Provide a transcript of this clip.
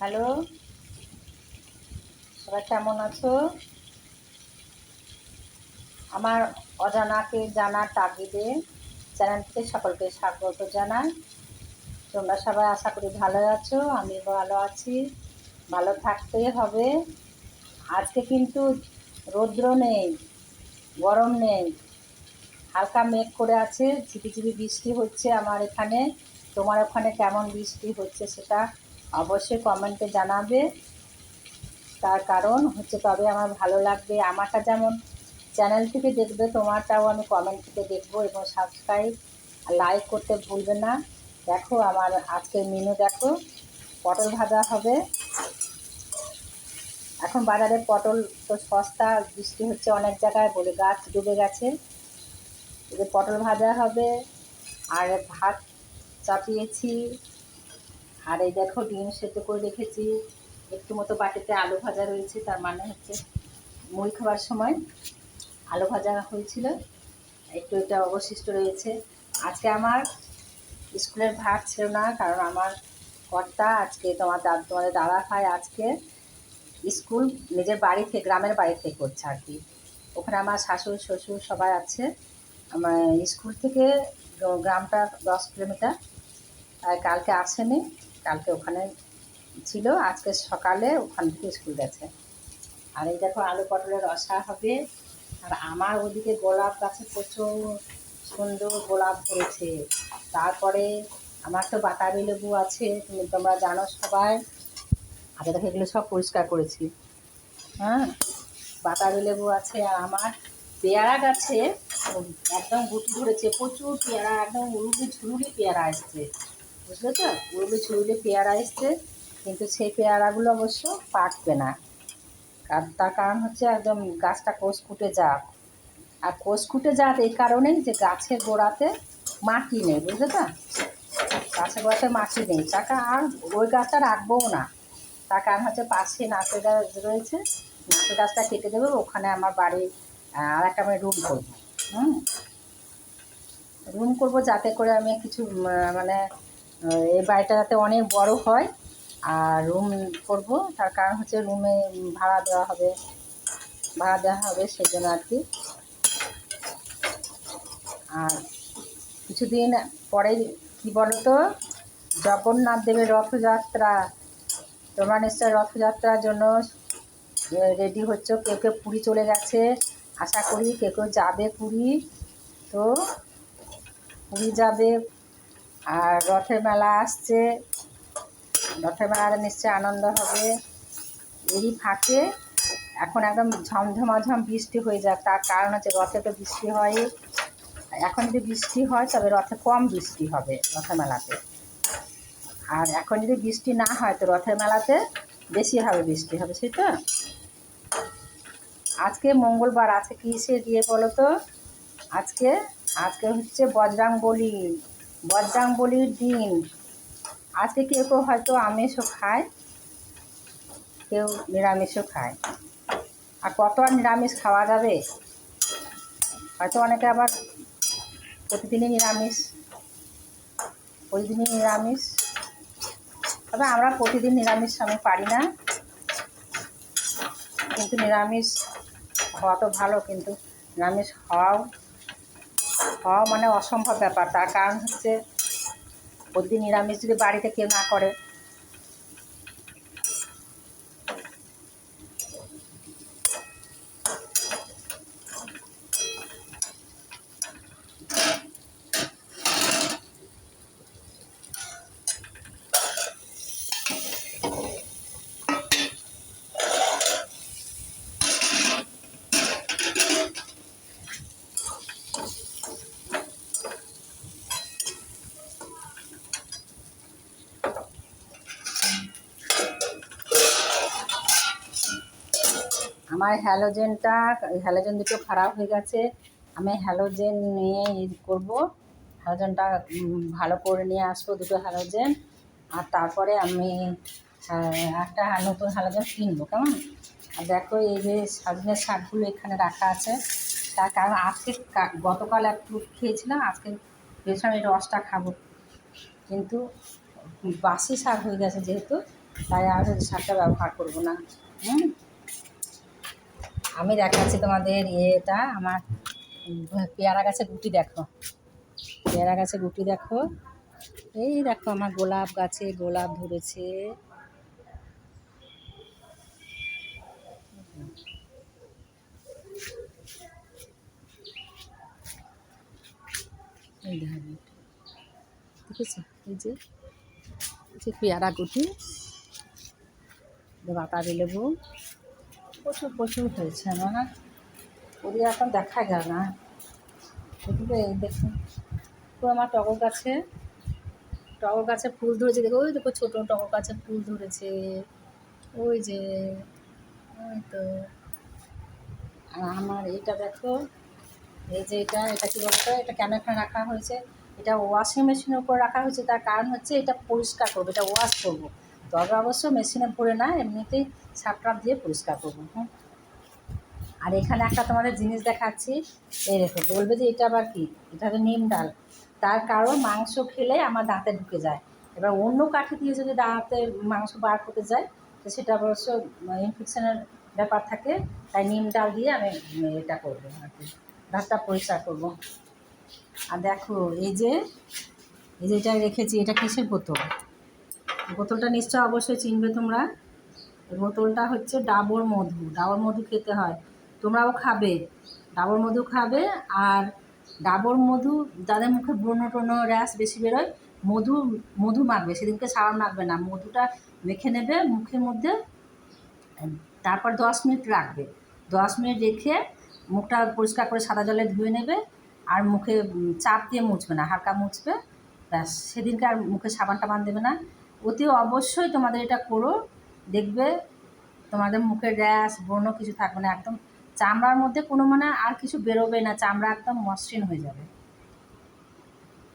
Hello, সবাই কেমন আছো? আমার অজানাকে জানার তাগিদে চ্যানেলটিতে সকলকে স্বাগত জানাই। তোমরা সবাই আশা করি ভালো আছো, আমি ভালো আছি। ভালো থাকতেই হবে। আজকে কিন্তু রৌদ্র নেই, গরম নেই, হালকা মেঘ করে আছে, ঝিপিঝিপি বৃষ্টি হচ্ছে আমার এখানে। তোমার ওখানে কেমন বৃষ্টি হচ্ছে সেটা অবশ্যই কমেন্টে জানাবে। তার কারণ হচ্ছে তবে আমার ভালো লাগবে। আমারটা যেমন চ্যানেল থেকে দেখবে, তোমারটাও আমি কমেন্ট থেকে দেখবো, এবং সাবস্ক্রাইব লাইক করতে ভুলবে না। দেখো আমার আজকের মেনু দেখো, পটল ভাজা হবে। এখন বাজারে পটল তো সস্তা, বৃষ্টি হচ্ছে অনেক জায়গায় বলে গাছ ডুবে গেছে। এদের পটল ভাজা হবে, আর ভাত চাপিয়েছি। আর এই দেখো ডিম সেদ্ধ করে রেখেছি, একটু মতো বাটিতে আলু ভাজা রয়েছে, তার মানে হচ্ছে মুড়ি খাওয়ার সময় আলু ভাজা হয়েছিল, একটু এটা অবশিষ্ট রয়েছে। আজকে আমার স্কুলের ভাত ছিল না, কারণ আমার কর্তা আজকে তোমাদের দাদা ভাই আজকে স্কুল নিজের বাড়ি থেকে, গ্রামের বাড়ি থেকে করছে আর কি। ওখানে আমার শাশুড়ি শ্বশুর সবাই আছে। আমার স্কুল থেকে গ্রামটা 10 কিলোমিটার, তাই কালকে আসেনি, কালকে ওখানে ছিল, আজকে সকালে ওখান থেকে স্কুল গেছে। আর এই দেখো আলু পটলের রসা হবে। আর আমার ওদিকে গোলাপ গাছে প্রচুর সুন্দর গোলাপ ধরেছে। তারপরে আমার তো বাতাবি লেবু আছে, তোমরা জানো সবাই। আগে দেখো এগুলো সব পরিষ্কার করেছি। হ্যাঁ, বাতাবি লেবু আছে। আর আমার পেয়ারা গাছে একদম গুটি ধরেছে, প্রচুর পেয়ারা, একদম উড়ুলি ঝুড়ুলি পেয়ারা এসছে, বুঝলে তো? উড়ুলি ঝুড়ুলি পেয়ারা এসছে, কিন্তু সেই পেয়ারাগুলো অবশ্য পাকবে না। আর তার কারণ হচ্ছে একদম গাছটা কোষকুটে জাত। আর কোষকুটে জাত এই কারণেই যে গাছের গোড়াতে মাটি নেই, বুঝলে তো? গাছের গোড়াতে মাটি নেই, টাকা আর ওই গাছটা রাখবোও না। তার কারণ হচ্ছে পাশে নারকেল গাছ রয়েছে, নারকেল গাছটা কেটে দেবো, ওখানে আমার বাড়ি আর একটা আমি রুম করবো। রুম করবো যাতে করে আমি কিছু মানে এই বাড়িটা যাতে অনেক বড় হয়, আর রুম করব। তার কারণ হচ্ছে রুমে ভাড়া দেওয়া হবে সেই জন্য আর কি। আর কিছুদিন পরে কি বলো তো, জগন্নাথ দেবের রথযাত্রা। তোমরা নিশ্চয় রথযাত্রার জন্য রেডি হচ্ছে, কেউ কেউ পুরী চলে গেছে, আশা করি কেউ কেউ যাবে পুরী। তো পুরী যাবে, আর রথের মেলা আসছে, রথের মেলাতে নিশ্চয়ই আনন্দ হবে। এরই ফাঁকে এখন একদম ঝমঝমাঝম বৃষ্টি হয়ে যায়, তার কারণ হচ্ছে রথে তো বৃষ্টি হয়। এখন যদি বৃষ্টি হয় তবে রথে কম বৃষ্টি হবে রথের মেলাতে, আর এখন যদি বৃষ্টি না হয় তো রথের মেলাতে বেশি হবে, বৃষ্টি হবে, সেটা। আজকে মঙ্গলবার, আছে কিসে দিয়ে বলো তো? আজকে আজকে হচ্ছে বজরাংবলির দিন। আজকে কেউ কেউ হয়তো আমিষও খায়, কেউ নিরামিষও খায়। আর কত আর নিরামিষ খাওয়া যাবে? হয়তো অনেকে আবার প্রতিদিনই নিরামিষ। তবে আমরা প্রতিদিন নিরামিষ আমি পারি না, কিন্তু নিরামিষ হওয়া তো ভালো, কিন্তু নিরামিষ হওয়া মানে অসম্ভব ব্যাপার। তার কারণ হচ্ছে প্রতিদিন নিরামিষ যদি বাড়িতে কেউ না করে। আমার হ্যালোজেন দুটো খারাপ হয়ে গেছে, আমি হ্যালোজেন নিয়ে করবো। হ্যালোজেনটা ভালো করে নিয়ে আসবো, দুটো হ্যালোজেন। আর তারপরে আমি একটা নতুন হ্যালোজেন কিনবো, কেমন? আর দেখো এই যে সজনের শাকগুলো এখানে রাখা আছে, তার কারণ আজকে গতকাল একটু খেয়েছিলাম, আজকে ভেবেছিলাম এই রসটা খাবো, কিন্তু বাসি শাক হয়ে গেছে যেহেতু, তাই আর সারটা ব্যবহার করব না। আমি দেখাচ্ছি তোমাদের এটা আমার পেয়ারা গাছের গুটি দেখো, পেয়ারা গাছের গুটি দেখো, এই দেখো আমার গোলাপ গাছে গোলাপ ধরেছে। এই দেখো, দেখেছো এই যে পেয়ারা গুটি, বাতাবি লেবু প্রচুর প্রচুর হয়েছে আমার, ওদের এখন দেখা গেল না। এদিকে এই দেখুন তো আমার টগর গাছে ফুল ধরেছে, দেখো ওই দেখো ছোটো টগর গাছে ফুল ধরেছে, ওই যে ওই তো। আর আমার এইটা দেখো, এই যে এটা কী বলতো, এটা কেন এখানে রাখা হয়েছে, এটা ওয়াশিং মেশিনের উপর রাখা হয়েছে। তার কারণ হচ্ছে এটা পরিষ্কার করবো, এটা ওয়াশ করবো, তবে অবশ্য মেশিনে ভরে না, এমনিতেই সার্ফ দিয়ে পরিষ্কার করবো। আর এখানে একটা তোমাদের জিনিস দেখাচ্ছি, এই দেখো, বলবে যে এটা আবার কি, এটা তো নিম ডাল। তার কারণ মাংস খেলে আমার দাঁতে ঢুকে যায়, এবার অন্য কাঠি দিয়ে যদি দাঁতে মাংস বার করতে যায় তো সেটা অবশ্য ইনফেকশনের ব্যাপার থাকে, তাই নিম ডাল দিয়ে আমি এটা করবো আর কি, দাঁতটা পরিষ্কার করবো। আর দেখো এই যে এটা রেখেছি, এটা কিসের বোতল, বোতলটা নিশ্চয় অবশ্যই চিনবে তোমরা। বোতলটা হচ্ছে ডাবর মধু খেতে হয়, তোমরাও খাবে, ডাবর মধু খাবে। আর ডাবর মধু যাদের মুখে ব্রণ টোনো র্যাশ বেশি বেরোয়, মধু মাখবে, সেদিনকে সাবান মাখবে না, মধুটা মেখে নেবে মুখের মধ্যে, তারপর 10 মিনিট রাখবে, 10 মিনিট রেখে মুখটা পরিষ্কার করে সাদা জলে ধুয়ে নেবে, আর মুখে চাপ দিয়ে মুছবে না, হালকা মুছবে, ব্যাস, সেদিনকে আর মুখে সাবান টাবান দেবে না। অতি অবশ্যই তোমাদের এটা করো, দেখবে তোমাদের মুখের র্যাশ ব্রণ কিছু থাকবে না, একদম চামড়ার মধ্যে কোনো মানে আর কিছু বেরোবে না, চামড়া একদম মসৃণ হয়ে যাবে।